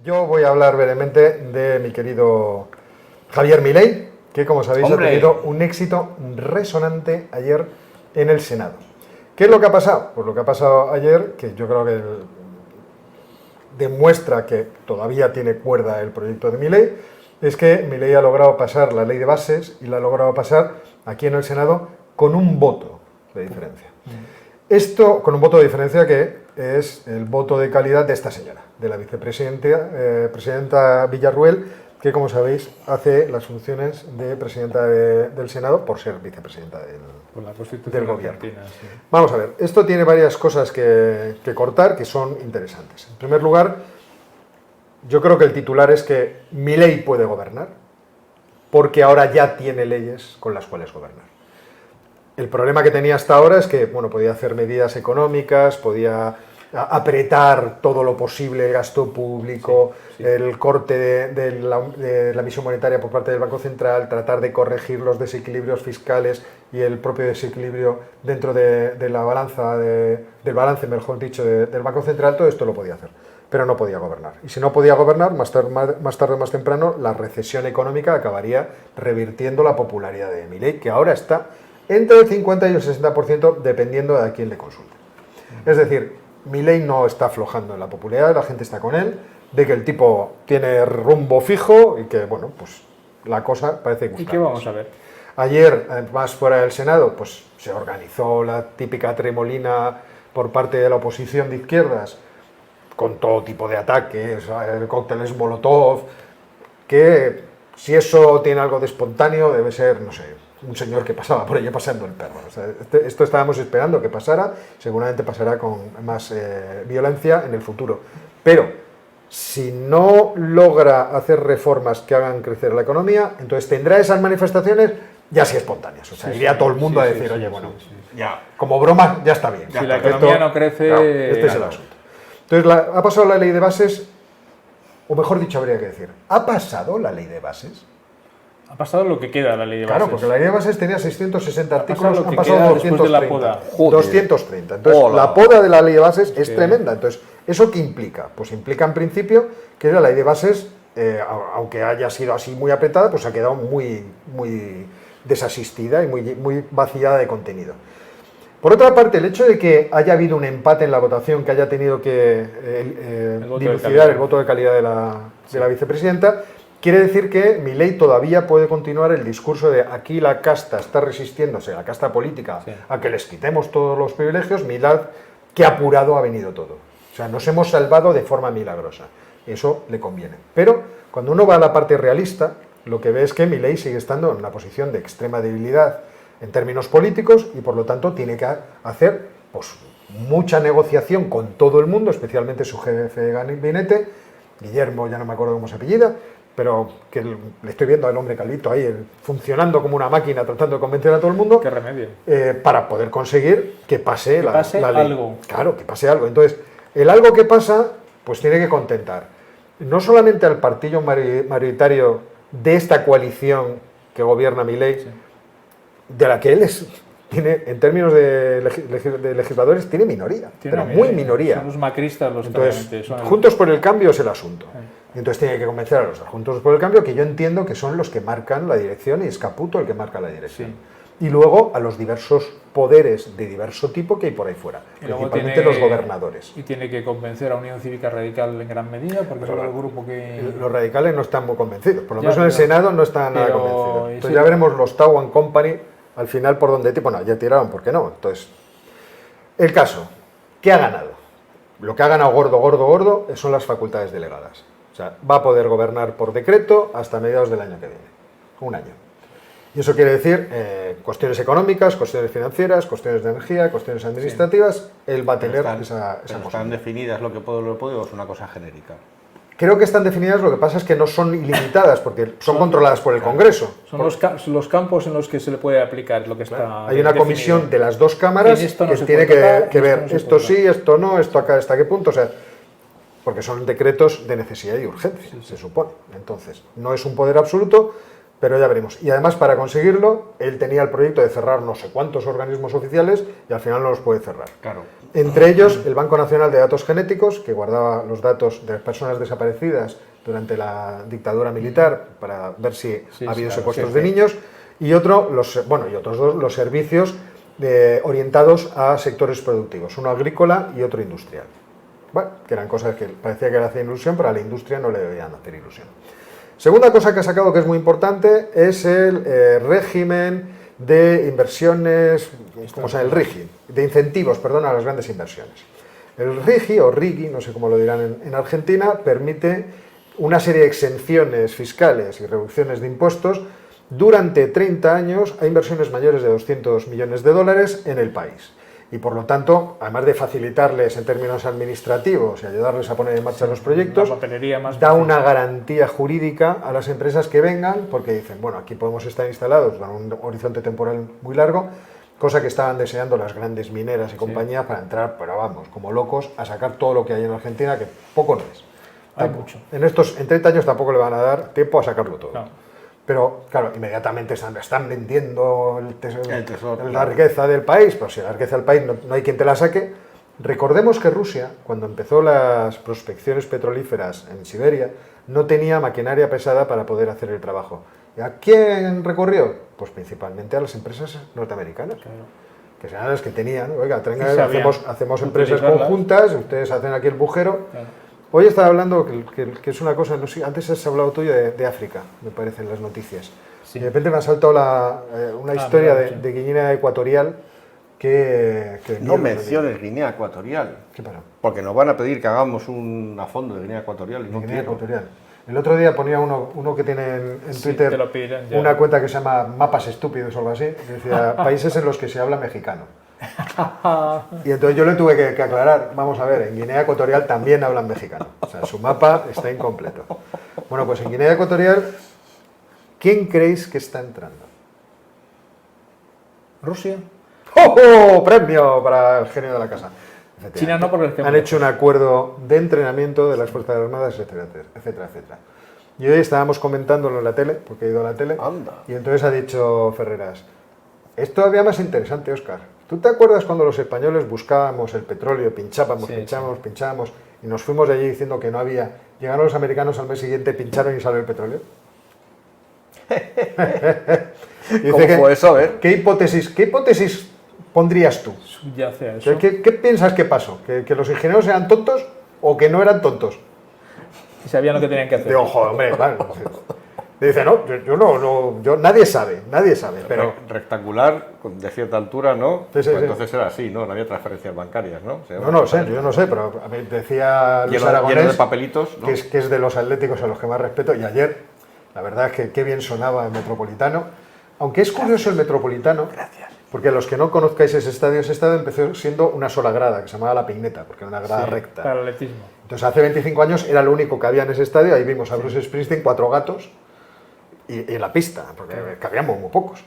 Yo voy a hablar brevemente de mi querido Javier Milei, que como sabéis ha tenido un éxito resonante ayer en el Senado. ¿Qué es lo que ha pasado? Pues lo que ha pasado ayer, que yo creo que demuestra que todavía tiene cuerda el proyecto de Milei, es que Milei ha logrado pasar la ley de bases y la ha logrado pasar aquí en el Senado con un voto de diferencia. Esto con un voto de diferencia que es el voto de calidad de esta señora, de la vicepresidenta Villarruel, que como sabéis hace las funciones de presidenta del Senado por ser vicepresidenta del gobierno. Sí. Vamos a ver, esto tiene varias cosas que cortar que son interesantes. En primer lugar, yo creo que el titular es que Milei puede gobernar, porque ahora ya tiene leyes con las cuales gobernar. El problema que tenía hasta ahora es que, bueno, podía hacer medidas económicas, podía apretar todo lo posible el gasto público, el corte de la emisión monetaria por parte del Banco Central, tratar de corregir los desequilibrios fiscales y el propio desequilibrio dentro de la balanza, del balance, mejor dicho, del Banco Central. Todo esto lo podía hacer, pero no podía gobernar. Y si no podía gobernar, más tarde o más temprano, la recesión económica acabaría revirtiendo la popularidad de Milei, que ahora está entre el 50 y el 60% dependiendo de a quién le consulte. Es decir, Milei no está aflojando en la popularidad, la gente está con él, de que el tipo tiene rumbo fijo y que, bueno, pues la cosa parece gustar. ¿Y qué vamos a ver? Ayer, además, fuera del Senado, pues se organizó la típica tremolina por parte de la oposición de izquierdas, con todo tipo de ataques, cócteles Molotov, que si eso tiene algo de espontáneo debe ser, no sé, un señor que pasaba por ello pasando el perro. O sea, esto estábamos esperando que pasara, seguramente pasará con más violencia en el futuro. Pero si no logra hacer reformas que hagan crecer la economía, entonces tendrá esas manifestaciones ya así espontáneas. O sea, iría todo el mundo a decir, oye, bueno, ya, como broma, ya está bien. Si la economía no crece... Claro, este es el asunto. Entonces, ha pasado la ley de bases, o mejor dicho, habría que decir, ¿ha pasado la ley de bases? Ha pasado lo que queda de la ley de bases. Claro, porque la ley de bases tenía 660 artículos, han pasado 230. De la poda. 230. Entonces, la poda de la ley de bases es tremenda. Entonces, ¿eso qué implica? Pues implica, en principio, que la ley de bases, aunque haya sido así muy apretada, pues ha quedado muy desasistida y muy vaciada de contenido. Por otra parte, el hecho de que haya habido un empate en la votación, que haya tenido que dilucidar el voto de calidad de la vicepresidenta, quiere decir que Milei todavía puede continuar el discurso de aquí la casta está resistiéndose, la casta política, a que les quitemos todos los privilegios, mirad qué apurado ha venido todo. O sea, nos hemos salvado de forma milagrosa. Eso le conviene. Pero cuando uno va a la parte realista, lo que ve es que Milei sigue estando en una posición de extrema debilidad en términos políticos y por lo tanto tiene que hacer pues, mucha negociación con todo el mundo, especialmente su jefe de gabinete, Guillermo, ya no me acuerdo cómo se apellida, pero que le estoy viendo al hombre calvito ahí, funcionando como una máquina, tratando de convencer a todo el mundo. ¿Qué remedio? Para poder conseguir que pase la ley. Algo. Claro, que pase algo. Entonces, el algo que pasa, pues tiene que contentar no solamente al partido mayoritario de esta coalición que gobierna Milei, de la que él tiene, en términos de legisladores, tiene minoría, pero muy minoría. Son los macristas los que Juntos por el Cambio es el asunto. Y entonces tiene que convencer a los Juntos por el Cambio, que yo entiendo que son los que marcan la dirección y es Caputo el que marca la dirección. Y luego a los diversos poderes de diverso tipo que hay por ahí fuera, principalmente los gobernadores. Y tiene que convencer a Unión Cívica Radical en gran medida, porque son el grupo que... Los radicales no están muy convencidos, por lo menos en el Senado no están nada convencidos. Entonces ya veremos los Tau and Company al final por donde... Bueno, ya tiraron, ¿por qué no? Entonces, el caso, ¿qué ha ganado? Lo que ha ganado gordo son las facultades delegadas. O sea, va a poder gobernar por decreto hasta mediados del año que viene. Un año. Y eso quiere decir cuestiones económicas, cuestiones financieras, cuestiones de energía, cuestiones administrativas. Él va a tener esa posibilidad. ¿Están definidas lo que puede o es una cosa genérica? Creo que están definidas, lo que pasa es que no son ilimitadas, porque son controladas por el Congreso. Son los campos en los que se le puede aplicar lo que está Hay una comisión de las dos cámaras que tiene que ver esto sí, esto no, esto acá, hasta qué punto, o sea, porque son decretos de necesidad y urgencia, se supone. Entonces, no es un poder absoluto, Pero ya veremos. Y además, para conseguirlo, él tenía el proyecto de cerrar no sé cuántos organismos oficiales y al final no los puede cerrar. Claro. Entre ellos, el Banco Nacional de Datos Genéticos, que guardaba los datos de las personas desaparecidas durante la dictadura militar para ver si ha habido secuestros de niños, y otros dos, los servicios orientados a sectores productivos, uno agrícola y otro industrial. Bueno, que eran cosas que parecía que le hacían ilusión, pero a la industria no le debían hacer ilusión. Segunda cosa que ha sacado, que es muy importante, es el régimen de inversiones, ¿cómo se llama? El RIGI, de incentivos, perdón, a las grandes inversiones. El RIGI, o RIGI, no sé cómo lo dirán en Argentina, permite una serie de exenciones fiscales y reducciones de impuestos durante 30 años a inversiones mayores de 200 millones de dólares en el país. Y por lo tanto, además de facilitarles en términos administrativos y ayudarles a poner en marcha los proyectos, da una garantía jurídica a las empresas que vengan, porque dicen, bueno, aquí podemos estar instalados con un horizonte temporal muy largo, cosa que estaban deseando las grandes mineras y compañías para entrar, pero vamos, como locos, a sacar todo lo que hay en Argentina, que poco no es. Hay mucho. En 30 años tampoco le van a dar tiempo a sacarlo todo. No. Pero, claro, inmediatamente están vendiendo El tesoro, la riqueza del país, pero si la riqueza del país no hay quien te la saque. Recordemos que Rusia, cuando empezó las prospecciones petrolíferas en Siberia, no tenía maquinaria pesada para poder hacer el trabajo. ¿Y a quién recorrió? Pues principalmente a las empresas norteamericanas. Claro. Que sean las que tenían, oiga, hacemos empresas utilizarlas. Conjuntas, ustedes hacen aquí el bujero. Claro. Hoy estaba hablando que es una cosa, no sé, antes has hablado tú de África, me parece, en las noticias. Sí. Y de repente me ha saltado una historia mira, de Guinea Ecuatorial que No menciones Guinea Ecuatorial. ¿Qué para? Porque nos van a pedir que hagamos un a fondo de Guinea Ecuatorial y no Guinea quiero. Ecuatorial. El otro día ponía uno que tiene en Sí, Twitter te lo pedirán ya. una cuenta que se llama Mapas Estúpidos o algo así, que decía países en los que se habla mexicano. Y entonces yo le tuve que aclarar, vamos a ver, en Guinea Ecuatorial también hablan mexicano, o sea, su mapa está incompleto. Bueno, pues en Guinea Ecuatorial, ¿quién creéis que está entrando? Rusia. ¡Oh! ¡Premio para el genio de la casa! China no, porque Han hecho un acuerdo de entrenamiento de las Fuerzas Armadas, etcétera, etcétera, etcétera. Y hoy estábamos comentándolo en la tele, porque he ido a la tele, Anda. y entonces ha dicho Ferreras, es todavía más interesante, Óscar. ¿Tú te acuerdas cuando los españoles buscábamos el petróleo, pinchábamos, y nos fuimos de allí diciendo que no había? Llegaron los americanos al mes siguiente, pincharon y salió el petróleo. Y ¿Cómo dice fue eso? A ver. ¿Qué hipótesis pondrías tú? Subyace a eso. ¿Qué piensas que pasó? ¿Que los ingenieros eran tontos o que no eran tontos? Y sabían lo que tenían que hacer. De ojo, hombre, vale. Dice, no, nadie sabe, pero... Rectangular, de cierta altura, ¿no? Sí, sí, Pues sí. entonces era así, ¿no? No había transferencias bancarias, ¿no? No, no sé, yo no sé, pero a mí decía Luis Lleno de Aragonés, papelitos, ¿no? que es de los atléticos a los que más respeto, y ayer, la verdad es que qué bien sonaba el Metropolitano, aunque es curioso el Metropolitano, porque los que no conozcáis ese estadio empezó siendo una sola grada, que se llamaba La Peineta, porque era una grada recta. Para el atletismo. Entonces hace 25 años era lo único que había en ese estadio, ahí vimos a Bruce Springsteen, 4 gatos, y en la pista, porque cabíamos muy pocos.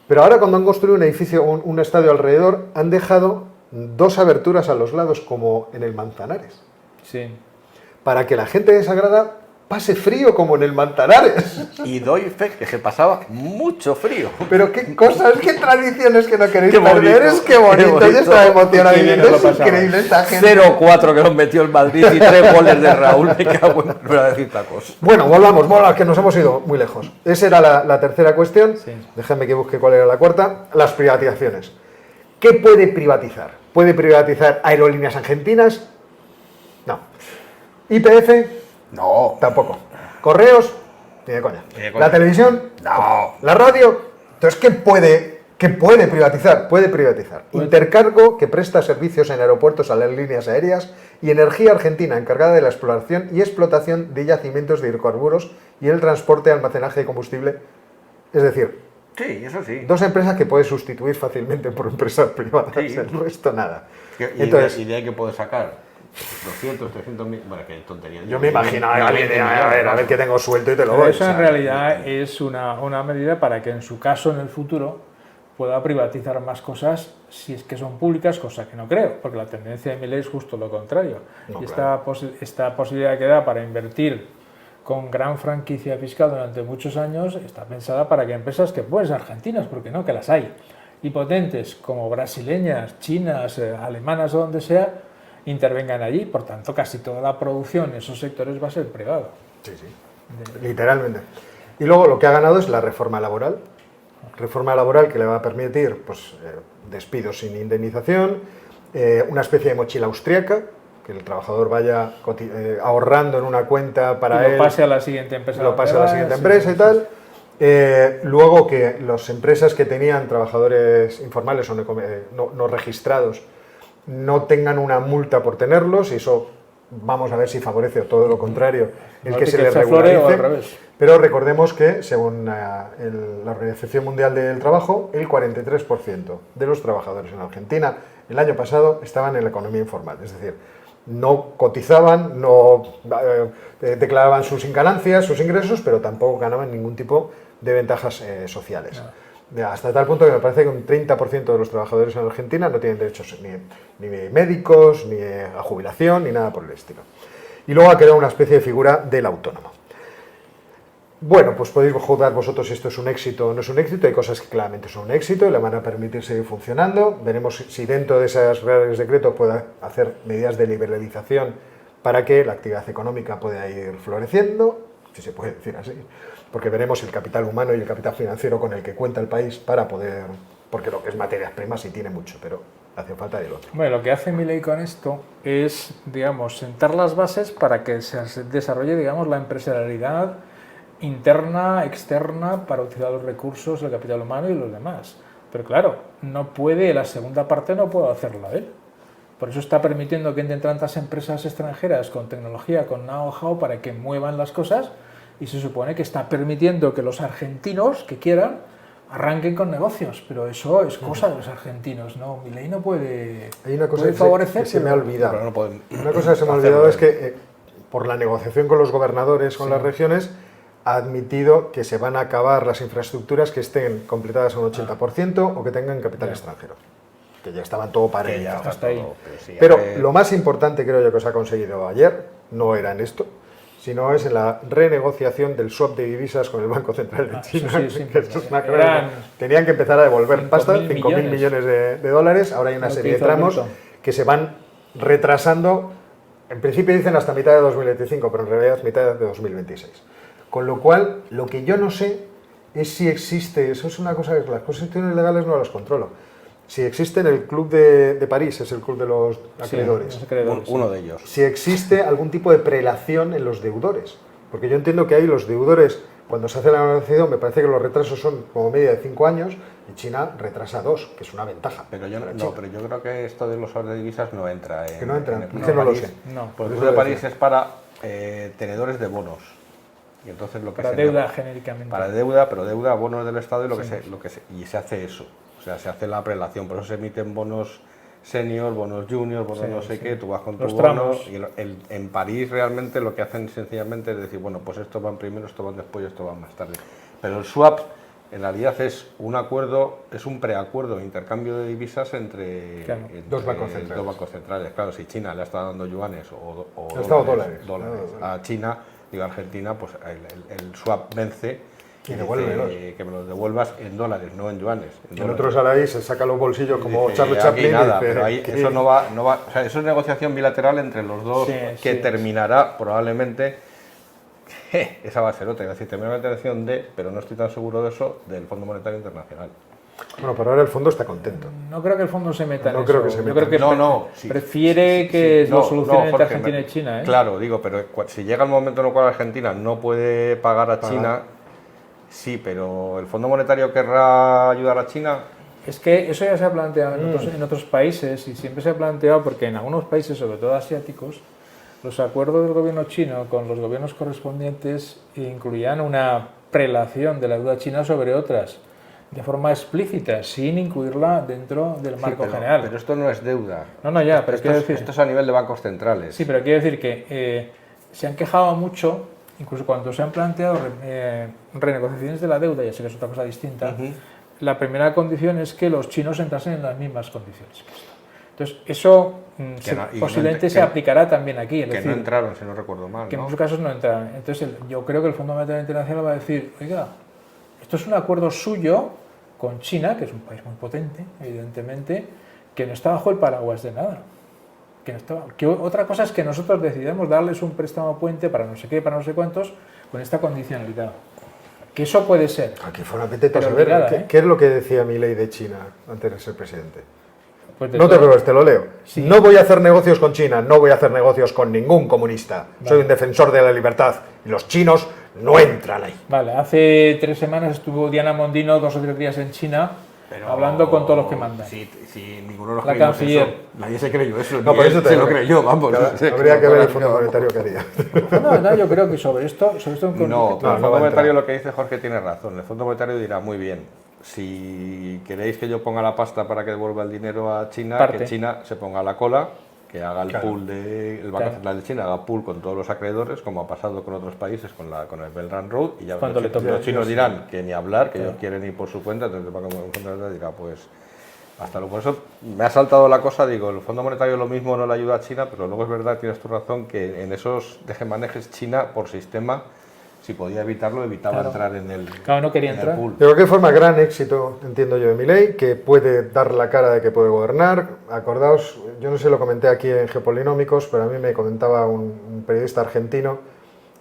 Pero ahora cuando han construido un edificio, un estadio alrededor, han dejado 2 aberturas a los lados, como en el Manzanares, Sí. para que la gente de esa grada pase frío como en el Manzanares. Y doy fe que se pasaba mucho frío. Pero qué cosas, qué tradiciones que no queréis Qué perder, bonito, es que bonito, qué bonito. yo estaba emocionado Qué bien viendo, nos lo es pasamos. increíble esta gente. 0-4 que nos metió el Madrid y 3 goles de Raúl. Me cago en voy a decir tacos. Bueno, volvamos, que nos hemos ido muy lejos. Esa era la tercera cuestión. Sí. Déjame que busque cuál era la cuarta. Las privatizaciones. ¿Qué puede privatizar? ¿Puede privatizar Aerolíneas Argentinas? No. ¿YPF? No. Tampoco. ¿Correos? Ni de coña. Ni de coña. ¿La televisión? No. ¿La radio? Entonces, ¿qué puede privatizar? Puede privatizar Intercargo, que presta servicios en aeropuertos a las líneas aéreas, y Energía Argentina, encargada de la exploración y explotación de yacimientos de hidrocarburos y el transporte y almacenaje de combustible. Es decir, Sí, eso sí. 2 empresas que puedes sustituir fácilmente por empresas privadas, Sí. el resto nada. Entonces, ¿y de ahí que puedes sacar? 200, 300 mil. Bueno, qué tontería. Yo me imagino a ver que tengo suelto y te lo Pero doy. eso o sea, en realidad es una medida para que en su caso, en el futuro, pueda privatizar más cosas si es que son públicas, cosa que no creo, porque la tendencia de Milei es justo lo contrario. No, y claro. esta posibilidad que da para invertir con gran franquicia fiscal durante muchos años, está pensada para que empresas que pueden ser argentinas, porque no, que las hay, y potentes como brasileñas, chinas, alemanas o donde sea, intervengan allí. Por tanto, casi toda la producción en esos sectores va a ser privada. Sí, sí, literalmente. Y luego lo que ha ganado es la reforma laboral que le va a permitir pues, despidos sin indemnización, una especie de mochila austríaca, que el trabajador vaya ahorrando en una cuenta para él. Lo pase a la siguiente empresa. Lo pase a la siguiente empresa y tal. Luego que las empresas que tenían trabajadores informales o no registrados no tengan una multa por tenerlos, y eso vamos a ver si favorece o todo lo contrario, el que se les regularice. Pero recordemos que, según la Organización Mundial del Trabajo, el 43% de los trabajadores en Argentina el año pasado estaban en la economía informal, es decir, no cotizaban, no declaraban sus ganancias, sus ingresos, pero tampoco ganaban ningún tipo de ventajas sociales. Hasta tal punto que me parece que un 30% de los trabajadores en Argentina no tienen derechos ni médicos, ni a jubilación, ni nada por el estilo. Y luego ha quedado una especie de figura del autónomo. Bueno, pues podéis juzgar vosotros si esto es un éxito o no es un éxito. Hay cosas que claramente son un éxito y le van a permitir seguir funcionando. Veremos si dentro de esos reales decretos puede hacer medidas de liberalización para que la actividad económica pueda ir floreciendo, si se puede decir así, porque veremos el capital humano y el capital financiero con el que cuenta el país para poder, porque lo que es materias primas sí tiene mucho, pero hace falta del otro. Bueno, lo que hace Milei con esto es, digamos, sentar las bases para que se desarrolle, digamos, la empresarialidad interna, externa, para utilizar los recursos, el capital humano y los demás. Pero claro, la segunda parte no puede hacerla él. Por eso está permitiendo que entren tantas empresas extranjeras con tecnología, con know-how, para que muevan las cosas, y se supone que está permitiendo que los argentinos que quieran arranquen con negocios, pero eso es cosa de los argentinos, ¿no? Milei no puede, hay una cosa puede favorecer. que se me ha olvidado. Pero no pueden una cosa que se me ha olvidado es que por la negociación con los gobernadores, con las regiones, ha admitido que se van a acabar las infraestructuras que estén completadas a un 80% o que tengan capital extranjero. Que ya estaban todo parecido. Hasta ahí. Pero lo más importante, creo yo, que os ha conseguido ayer, no era en esto, sino es en la renegociación del swap de divisas con el Banco Central de China. Que eso es una tenían que empezar a devolver pasta, 5.000 millones de dólares. Ahora hay una serie de tramos que se van retrasando. En principio dicen hasta mitad de 2025, pero en realidad es mitad de 2026. Con lo cual, lo que yo no sé es si existe, eso es una cosa que las cuestiones legales no las controlo, si existe en el Club de París, es el club de los acreedores, uno de ellos, si existe algún tipo de prelación en los deudores, porque yo entiendo que ahí los deudores, cuando se hace la negociación, me parece que los retrasos son como media de 5 años, y China retrasa 2, que es una ventaja. Pero yo creo que esto de los swaps de divisas no entra en... Que no entra, no lo sé. No, porque el Club de París es para tenedores de bonos. Y entonces lo que para deuda genéricamente. Para deuda, pero deuda, bonos del Estado y y se hace eso. O sea, se hace la prelación, por eso se emiten bonos senior, bonos junior, bonos no sé qué, tú vas con tu bono. Y en París realmente lo que hacen sencillamente es decir, bueno, pues estos van primero, estos van después, estos van más tarde. Pero el swap en realidad es un acuerdo, es un preacuerdo de intercambio de divisas entre dos bancos centrales. Claro, si China le está dando yuanes o dólares a China, digo Argentina, pues el swap vence y que me los devuelvas en dólares, no en yuanes. El otro sale ahí, se saca los bolsillos como Charlie Chaplin. Nada, pero ahí eso no va, o sea, eso es negociación bilateral entre los dos que terminará probablemente. Esa va a ser otra, es decir, terminará la intervención pero no estoy tan seguro de eso, del Fondo Monetario Internacional. Bueno, pero ahora el fondo está contento. No creo que el fondo se meta en eso. Creo que se meta. Prefiere que lo solucione entre Argentina y China. Claro, digo, pero si llega el momento en el cual Argentina no puede pagar a China, sí, pero ¿el Fondo Monetario querrá ayudar a China? Es que eso ya se ha planteado en otros países, y siempre se ha planteado porque en algunos países, sobre todo asiáticos, los acuerdos del gobierno chino con los gobiernos correspondientes incluían una prelación de la deuda china sobre otras, de forma explícita, sin incluirla dentro del marco general. Pero esto no es deuda. Pero esto es a nivel de bancos centrales. Sí, pero quiero decir que se han quejado mucho, incluso cuando se han planteado renegociaciones de la deuda, ya sé que es otra cosa distinta, la primera condición es que los chinos entrasen en las mismas condiciones que esto. Entonces, eso y posiblemente se aplicará también aquí. Es que decir, no entraron, si no recuerdo mal, que en ¿no? muchos casos no entrarán. Entonces, yo creo que el Fondo Monetario Internacional va a decir, oiga, esto es un acuerdo suyo con China, que es un país muy potente, evidentemente, que no está bajo el paraguas de nada. Que otra cosa es que nosotros decidamos darles un préstamo puente para no sé qué, para no sé cuántos, con esta condicionalidad. Que eso puede ser. Aquí fue una apetito Pero saber obligada, ¿qué es lo que decía Milei de China antes de ser presidente. Pues de No te todo. preocupes, te lo leo. Sí. No voy a hacer negocios con China, no voy a hacer negocios con ningún comunista. Soy un defensor de la libertad y los chinos no entran ahí. Vale, hace 3 semanas estuvo Diana Mondino 2 o 3 días en China hablando con todos los que mandan. Si ninguno de los La creímos canciller. eso. Nadie se creyó eso. No, ni por él eso te se digo lo que- creyó, vamos. Habría que ver el Fondo Monetario que haría. No, yo creo que sobre esto en No, pero No, el no Fondo va a Monetario entrar. lo que dice Jorge tiene razón. El Fondo Monetario dirá, muy bien, si queréis que yo ponga la pasta para que devuelva el dinero a China, Parte. que China se ponga a la cola, que haga el Claro. pool el Banco Claro. Central de China haga pool con todos los acreedores, como ha pasado con otros países, con el Belt and Road, y ya Cuando le toque a los chinos ellos. dirán que ni hablar, que Claro. ellos quieren ir por su cuenta, entonces el Banco Central dirá, pues hasta luego. Por eso me ha saltado la cosa, digo, el Fondo Monetario lo mismo no le ayuda a China, pero luego es verdad, tienes tu razón, que en esos tejemanejes China, por sistema, si podía evitarlo, evitaba Claro. entrar en el, Claro, no quería en el entrar. pool. De cualquier forma, gran éxito, entiendo yo, de Milei, que puede dar la cara de que puede gobernar. Acordaos, yo no sé, lo comenté aquí en Geopolinómicos, pero a mí me comentaba un periodista argentino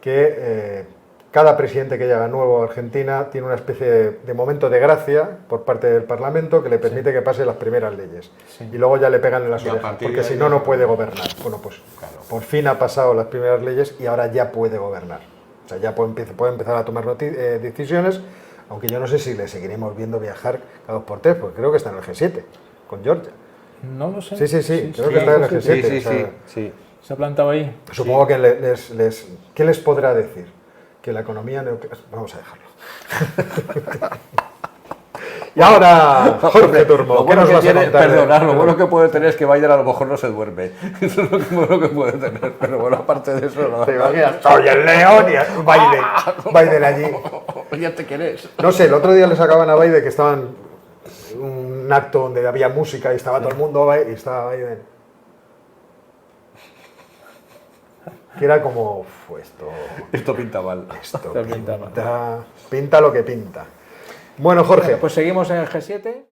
que cada presidente que llega nuevo a Argentina tiene una especie de momento de gracia por parte del Parlamento que le permite que pase las primeras leyes. Sí. Y luego ya le pegan en las Y a orejas, partir porque de si ahí no, ya no se puede puede. gobernar. Bueno, pues Claro. por fin ha pasado las primeras leyes y ahora ya puede gobernar. O sea, ya puede empezar a tomar decisiones, aunque yo no sé si le seguiremos viendo viajar cada 2 por 3, porque creo que está en el G7, con Georgia. No lo sé. Sí, creo que está en el G7. Sí, sí, o sea, sí. Se ha plantado ahí. Supongo que ¿qué les podrá decir? Que la economía... Vamos a dejarlo. Y ahora, Jorge Turmo, ¿qué nos vas a contar? Perdonad, lo bueno que puede tener es que Biden a lo mejor no se duerme. Eso es lo bueno que puede tener. Pero bueno, aparte de eso, no. ¿Te imaginas? Soy el león y Biden allí. Ya te querés. No sé, el otro día le sacaban a Biden que estaban en un acto donde había música y estaba todo el mundo y estaba Biden. Que era como, Esto pinta mal. esto Esto pinta mal. pinta lo que pinta. Bueno, Jorge. Pues seguimos en el G7.